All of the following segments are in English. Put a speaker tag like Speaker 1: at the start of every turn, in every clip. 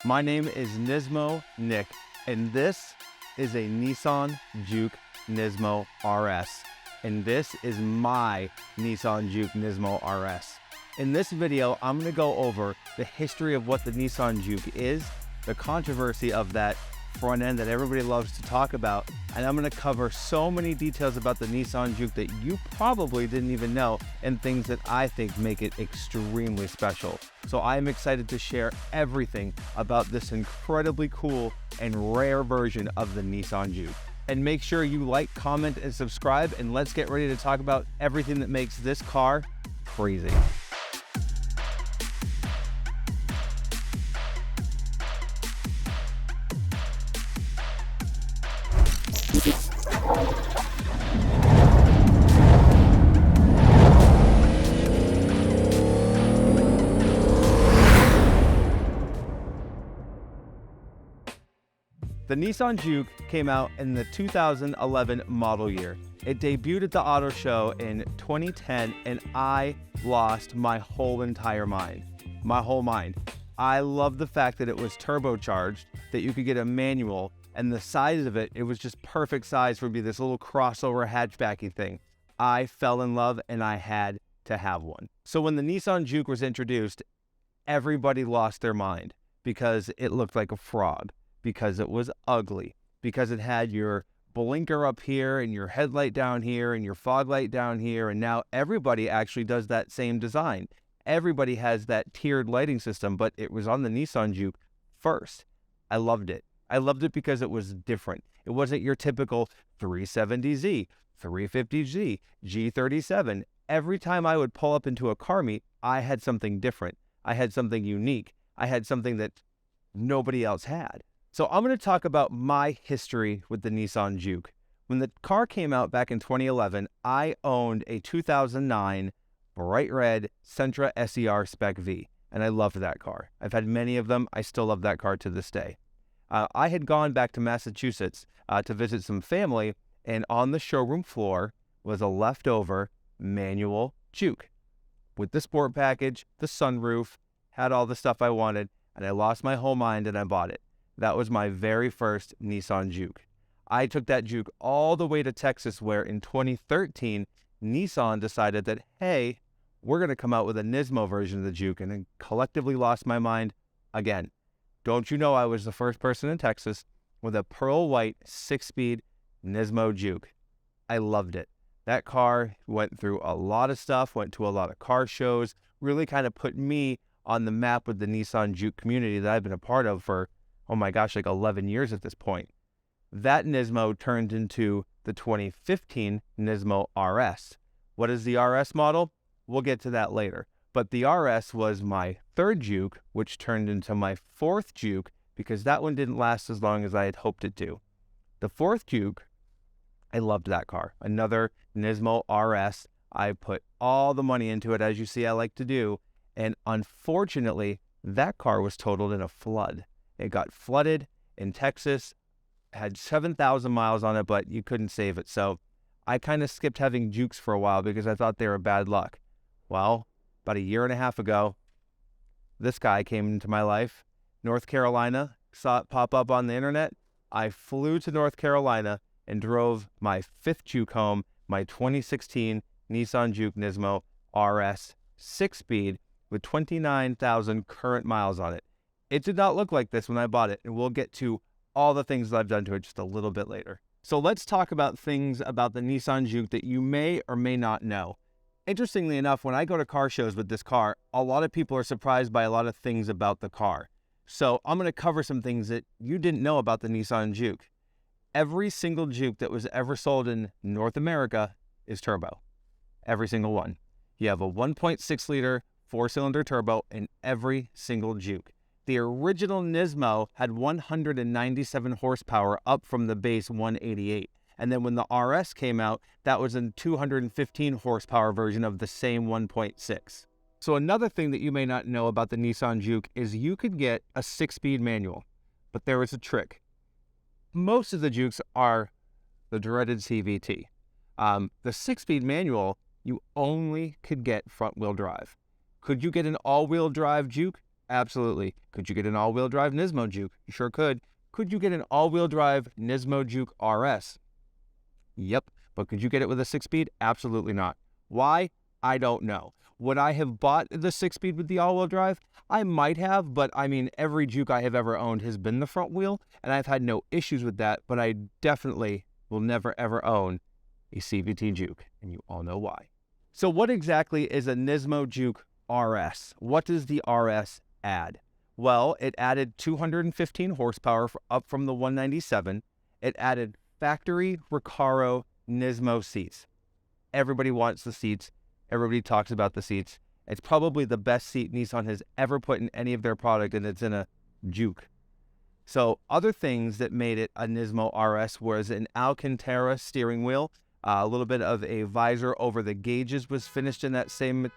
Speaker 1: My name is Nismo Nick, and this is a Nissan Juke Nismo RS. And this is my Nissan Juke Nismo RS. In this video, I'm going to go over the history of what the Nissan Juke is, the controversy of that front end that everybody loves to talk about, and I'm going to cover so many details about the Nissan Juke that you probably didn't even know, and things that I think make it extremely special. So I'm excited to share everything about this incredibly cool and rare version of the Nissan Juke. And make sure you like, comment, and subscribe, and let's get ready to talk about everything that makes this car crazy. The Nissan Juke came out in the 2011 model year. It debuted at the auto show in 2010, and I lost my whole entire mind. My whole mind. I love the fact that it was turbocharged, that you could get a manual, and the size of it, it was just perfect size for this little crossover hatchbacky thing. I fell in love, and I had to have one. So when the Nissan Juke was introduced, everybody lost their mind because it looked like a frog, because it was ugly, because it had your blinker up here and your headlight down here and your fog light down here, and now everybody actually does that same design. Everybody has that tiered lighting system, but it was on the Nissan Juke first. I loved it. I loved it because it was different. It wasn't your typical 370Z, 350Z, G37. Every time I would pull up into a car meet, I had something different. I had something unique. I had something that nobody else had. So I'm going to talk about my history with the Nissan Juke. When the car came out back in 2011, I owned a 2009 bright red Sentra SER Spec V, and I loved that car. I've had many of them. I still love that car to this day. I had gone back to Massachusetts to visit some family, and on the showroom floor was a leftover manual Juke with the sport package, the sunroof, had all the stuff I wanted, and I lost my whole mind and I bought it. That was my very first Nissan Juke. I took that Juke all the way to Texas, where in 2013, Nissan decided that, hey, we're going to come out with a Nismo version of the Juke, and then collectively lost my mind again. Don't you know I was the first person in Texas with a pearl white 6-speed Nismo Juke. I loved it. That car went through a lot of stuff, went to a lot of car shows, really kind of put me on the map with the Nissan Juke community that I've been a part of for, oh my gosh, like 11 years at this point. That Nismo turned into the 2015 Nismo RS. What is the RS model? We'll get to that later. But the RS was my third Juke, which turned into my fourth Juke, because that one didn't last as long as I had hoped it to. The fourth Juke, I loved that car. Another Nismo RS. I put all the money into it, as you see I like to do, and unfortunately, that car was totaled in a flood. It got flooded in Texas, had 7,000 miles on it, but you couldn't save it. So I kind of skipped having Jukes for a while because I thought they were bad luck. Well, about a year and a half ago, this guy came into my life, North Carolina, saw it pop up on the internet. I flew to North Carolina and drove my fifth Juke home, my 2016 Nissan Juke Nismo RS 6-speed with 29,000 current miles on it. It did not look like this when I bought it, and we'll get to all the things that I've done to it just a little bit later. So let's talk about things about the Nissan Juke that you may or may not know. Interestingly enough, when I go to car shows with this car, a lot of people are surprised by a lot of things about the car. So I'm going to cover some things that you didn't know about the Nissan Juke. Every single Juke that was ever sold in North America is turbo. Every single one. You have a 1.6 liter 4-cylinder turbo in every single Juke. The original Nismo had 197 horsepower, up from the base 188. And then when the RS came out, that was a 215 horsepower version of the same 1.6. So another thing that you may not know about the Nissan Juke is you could get a 6-speed manual, but there is a trick. Most of the Jukes are the dreaded CVT. The 6-speed manual, you only could get front-wheel drive. Could you get an all-wheel drive Juke? Absolutely. Could you get an all-wheel drive Nismo Juke? You sure could. Could you get an all-wheel drive Nismo Juke RS? Yep. But could you get it with a 6-speed? Absolutely not. Why? I don't know. Would I have bought the 6-speed with the all-wheel drive? I might have, but I mean, every Juke I have ever owned has been the front wheel, and I've had no issues with that, but I definitely will never ever own a CVT Juke, and you all know why. So what exactly is a Nismo Juke RS? What does the RS add? Well, it added 215 horsepower up from the 197. It added factory Recaro Nismo seats. Everybody wants the seats. Everybody talks about the seats. It's probably the best seat Nissan has ever put in any of their product, and it's in a Juke. So other things that made it a Nismo RS was an Alcantara steering wheel. A little bit of a visor over the gauges was finished in that same.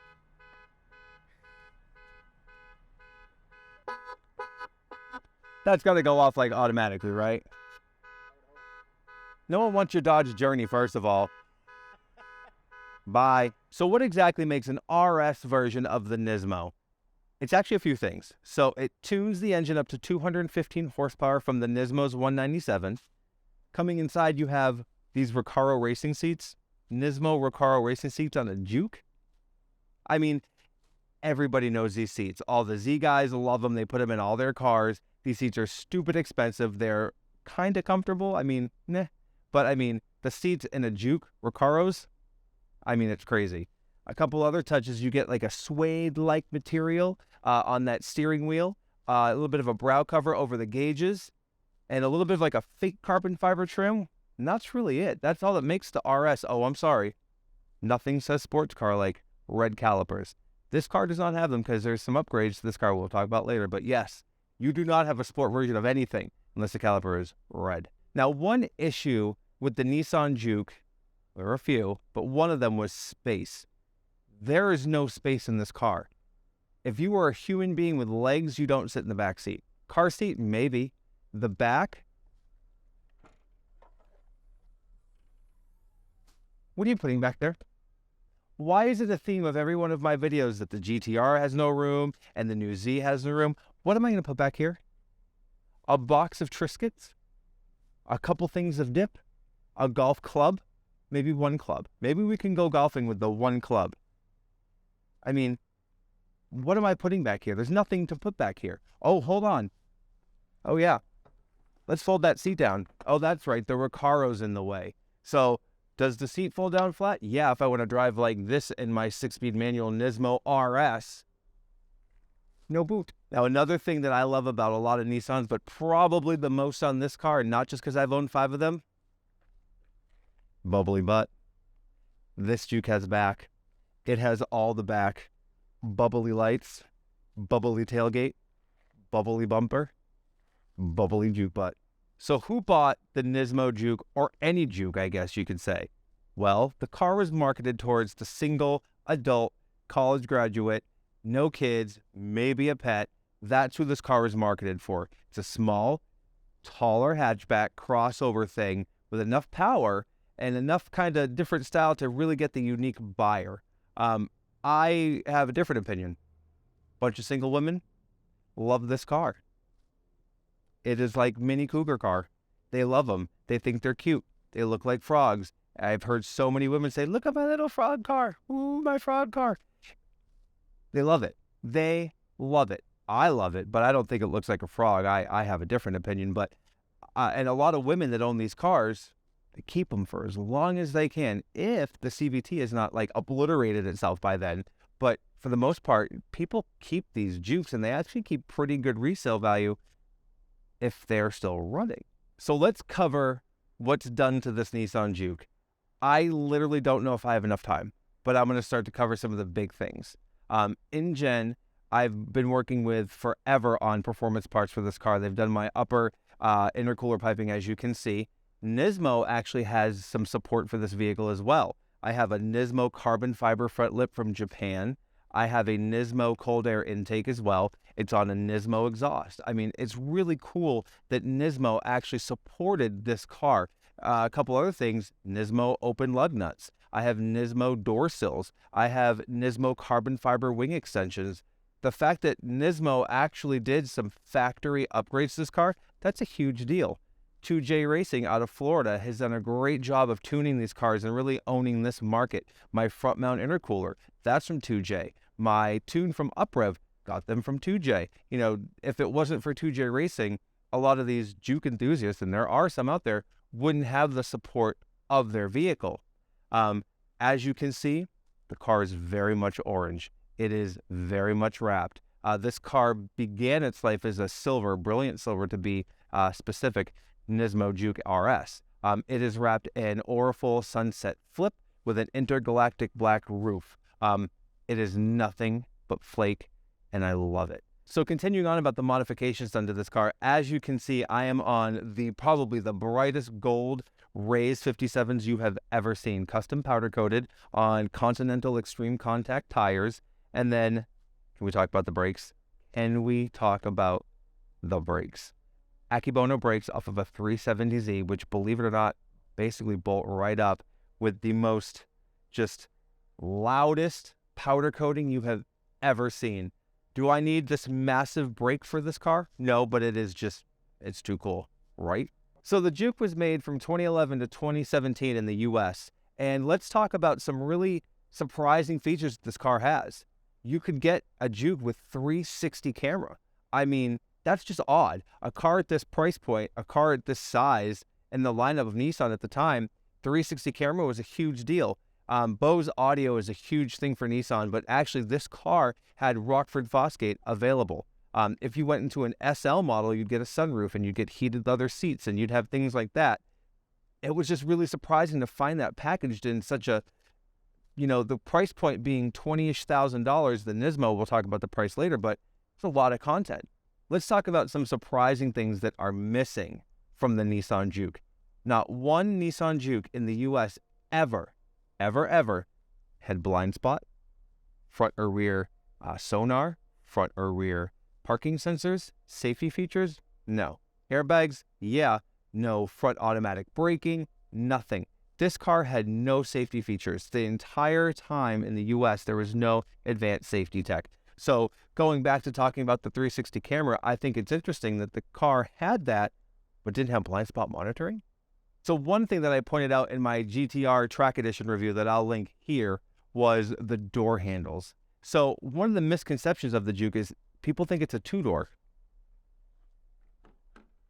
Speaker 1: That's got to go off like automatically, right? No one wants your Dodge Journey, first of all. Bye. So what exactly makes an RS version of the Nismo? It's actually a few things. So it tunes the engine up to 215 horsepower from the Nismo's 197. Coming inside, you have these Recaro racing seats. Nismo Recaro racing seats on a Juke. I mean, everybody knows these seats. All the Z guys love them. They put them in all their cars. These seats are stupid expensive. They're kind of comfortable. I mean, meh. But I mean, the seats in a Juke Recaros, I mean, it's crazy. A couple other touches, you get like a suede-like material on that steering wheel, a little bit of a brow cover over the gauges, and a little bit of like a fake carbon fiber trim. And that's really it. That's all that makes the RS. Oh, I'm sorry. Nothing says sports car like red calipers. This car does not have them because there's some upgrades to this car we'll talk about later. But yes, you do not have a sport version of anything unless the caliper is red. Now, one issue with the Nissan Juke, there were a few, but one of them was space. There is no space in this car. If you are a human being with legs, you don't sit in the back seat. Car seat, maybe. The back? What are you putting back there? Why is it a theme of every one of my videos that the GTR has no room and the new Z has no room? What am I going to put back here? A box of Triscuits? A couple things of dip? A golf club? Maybe one club. Maybe we can go golfing with the one club. I mean, what am I putting back here? There's nothing to put back here. Oh, hold on. Oh, yeah. Let's fold that seat down. Oh, that's right. The Recaro's in the way. So, does the seat fold down flat? Yeah, if I want to drive like this in my 6-speed manual Nismo RS. No boot. Now, another thing that I love about a lot of Nissans, but probably the most on this car, not just because I've owned 5 of them, bubbly butt. This Juke has back. It has all the back. Bubbly lights, bubbly tailgate, bubbly bumper, bubbly Juke butt. So who bought the Nismo Juke, or any Juke, I guess you could say? Well, the car was marketed towards the single, adult, college graduate, no kids, maybe a pet. That's who this car is marketed for. It's a small, taller hatchback crossover thing with enough power and enough kind of different style to really get the unique buyer. I have a different opinion. Bunch of single women love this car. It is like Mini Cougar car. They love them. They think they're cute. They look like frogs. I've heard so many women say, look at my little frog car. Ooh, my frog car. They love it. They love it. I love it, but I don't think it looks like a frog. I have a different opinion. But and a lot of women that own these cars, they keep them for as long as they can, if the CVT is not like obliterated itself by then. But for the most part, people keep these Jukes, and they actually keep pretty good resale value if they're still running. So let's cover what's done to this Nissan Juke. I literally don't know if I have enough time, but I'm going to start to cover some of the big things. InGen, I've been working with forever on performance parts for this car. They've done my upper intercooler piping, as you can see. Nismo actually has some support for this vehicle as well. I have a Nismo carbon fiber front lip from Japan. I have a Nismo cold air intake as well. It's on a Nismo exhaust. I mean, it's really cool that Nismo actually supported this car. A couple other things, Nismo open lug nuts. I have Nismo door sills. I have Nismo carbon fiber wing extensions. the fact that Nismo actually did some factory upgrades to this car, that's a huge deal. 2J Racing out of Florida has done a great job of tuning these cars and really owning this market. My front mount intercooler, that's from 2J. My tune from UpRev, got them from 2J. You know, if it wasn't for 2J Racing, a lot of these Juke enthusiasts, and there are some out there, wouldn't have the support of their vehicle. As you can see, the car is very much orange. It is very much wrapped. This car began its life as a silver, brilliant silver to be specific, Nismo Juke RS. It is wrapped in Orifol Sunset Flip with an intergalactic black roof. It is nothing but flake, and I love it. So continuing on about the modifications done to this car, as you can see, I am on probably the brightest gold raised 57s you have ever seen, custom powder coated on Continental Extreme Contact tires. And then, can we talk about the brakes? Can we talk about the brakes? Akebono brakes off of a 370Z, which, believe it or not, basically bolt right up with the most just loudest powder coating you have ever seen. Do I need this massive brake for this car? No, but it's too cool, right? So the Juke was made from 2011 to 2017 in the US. And let's talk about some really surprising features this car has. You could get a Juke with 360 camera. I mean, that's just odd. A car at this price point, a car at this size, in the lineup of Nissan at the time, 360 camera was a huge deal. Bose audio is a huge thing for Nissan, but actually this car had Rockford Fosgate available. If you went into an SL model, you'd get a sunroof and you'd get heated leather seats and you'd have things like that. It was just really surprising to find that packaged in such a, you know, the price point being $20,000-ish. The Nismo, we'll talk about the price later, but it's a lot of content. Let's talk about some surprising things that are missing from the Nissan Juke. Not one Nissan Juke in the US ever had blind spot, front or rear sonar, front or rear parking sensors, safety features, no. Airbags, yeah, no. Front automatic braking, nothing. This car had no safety features. The entire time in the US, there was no advanced safety tech. So going back to talking about the 360 camera, I think it's interesting that the car had that, but didn't have blind spot monitoring. So one thing that I pointed out in my GTR Track Edition review that I'll link here was the door handles. So one of the misconceptions of the Juke is people think it's a two-door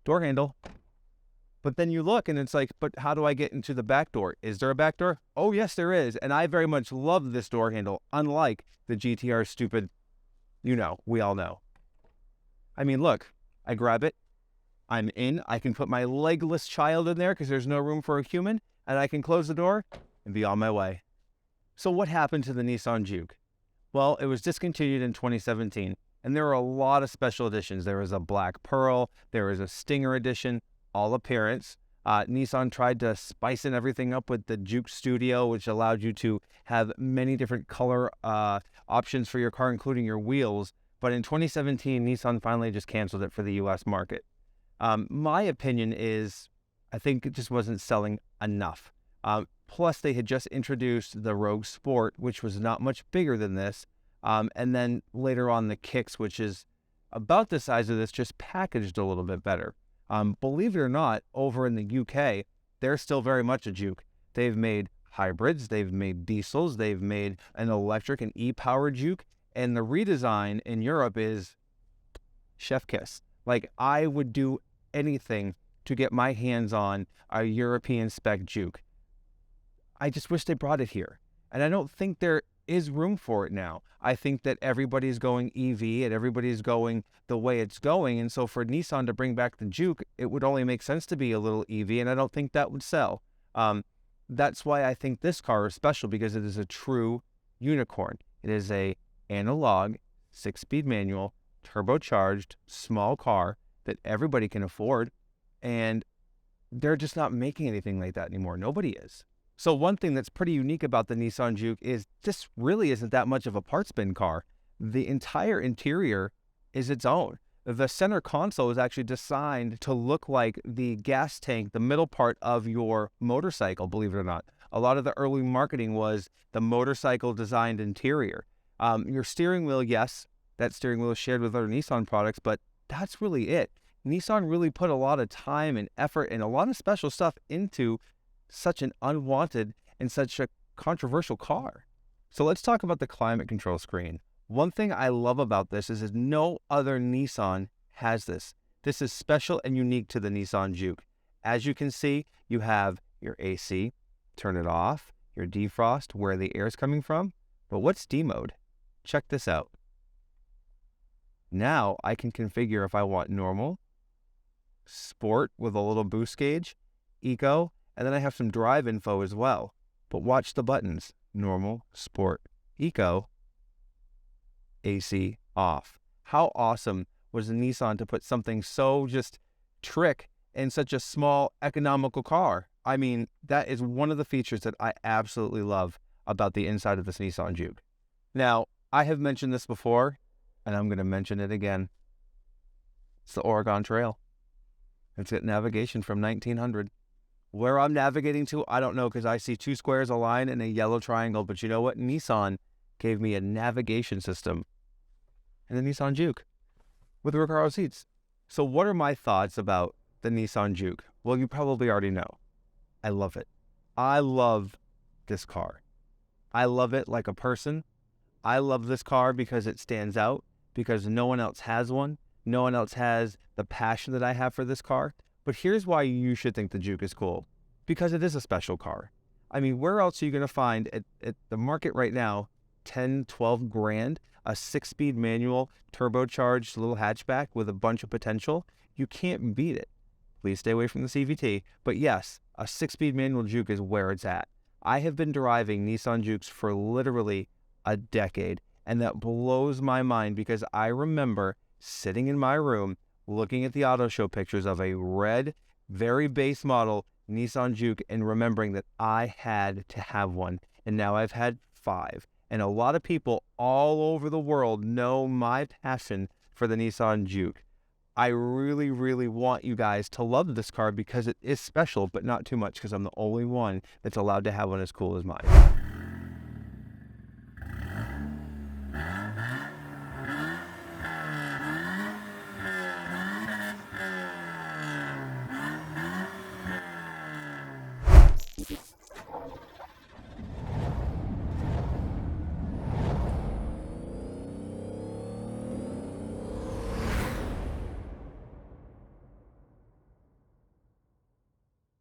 Speaker 1: door handle. But then you look and it's like, but how do I get into the back door? Is there a back door? Oh, yes, there is. And I very much love this door handle, unlike the GTR stupid, you know, we all know. I mean, look, I grab it. I'm in. I can put my legless child in there because there's no room for a human, and I can close the door and be on my way. So what happened to the Nissan Juke? Well, it was discontinued in 2017, and there were a lot of special editions. There was a Black Pearl, there was a Stinger edition, all appearance. Nissan tried to spice everything up with the Juke Studio, which allowed you to have many different color options for your car, including your wheels. But in 2017, Nissan finally just canceled it for the US market. My opinion is, I think it just wasn't selling enough. Plus, they had just introduced the Rogue Sport, which was not much bigger than this. And then later on, the Kicks, which is about the size of this, just packaged a little bit better. Believe it or not, over in the UK, they're still very much a Juke. They've made hybrids, they've made diesels, they've made an electric and e-powered Juke. And the redesign in Europe is chef kiss. Like, I would do anything to get my hands on a European spec Juke. I just wish they brought it here. And I don't think there is room for it now. I think that everybody's going EV and everybody's going the way it's going. And so for Nissan to bring back the Juke, it would only make sense to be a little EV, and I don't think that would sell. That's why I think this car is special, because it is a true unicorn. It is a analog, 6-speed manual, turbocharged, small car that everybody can afford, and they're just not making anything like that anymore. Nobody is. So one thing that's pretty unique about the Nissan Juke is this really isn't that much of a parts bin car. The entire interior is its own. The center console is actually designed to look like the gas tank, the middle part of your motorcycle, believe it or not. A lot of the early marketing was the motorcycle designed interior. Your steering wheel, yes, that steering wheel is shared with other Nissan products, but that's really it. Nissan really put a lot of time and effort and a lot of special stuff into such an unwanted and such a controversial car. So let's talk about the climate control screen. One thing I love about this is that no other Nissan has this. This is special and unique to the Nissan Juke. As you can see, you have your AC, turn it off, your defrost, where the air is coming from. But what's D mode? Check this out. Now I can configure if I want normal, sport with a little boost gauge, eco, and then I have some drive info as well. But watch the buttons: normal, sport, eco, AC, off. How awesome was the Nissan to put something so just trick in such a small economical car? I mean, that is one of the features that I absolutely love about the inside of this Nissan Juke. Now, I have mentioned this before, and I'm going to mention it again. It's the Oregon Trail. It's got navigation from 1900. Where I'm navigating to, I don't know, because I see two squares, a line, and a yellow triangle. But you know what? Nissan gave me a navigation system in the Nissan Juke with Recaro seats. So what are my thoughts about the Nissan Juke? Well, you probably already know. I love it. I love this car. I love it like a person. I love this car because it stands out, because no one else has one. No one else has the passion that I have for this car. But here's why you should think the Juke is cool. Because it is a special car. I mean, where else are you going to find at the market right now, 10, 12 grand, a 6-speed manual, turbocharged little hatchback with a bunch of potential? You can't beat it. Please stay away from the CVT. But yes, a 6-speed manual Juke is where it's at. I have been driving Nissan Jukes for literally a decade, and that blows my mind because I remember sitting in my room looking at the auto show pictures of a red, very base model Nissan Juke and remembering that I had to have one. And now I've had 5. And a lot of people all over the world know my passion for the Nissan Juke. I really, really want you guys to love this car because it is special, but not too much because I'm the only one that's allowed to have one as cool as mine.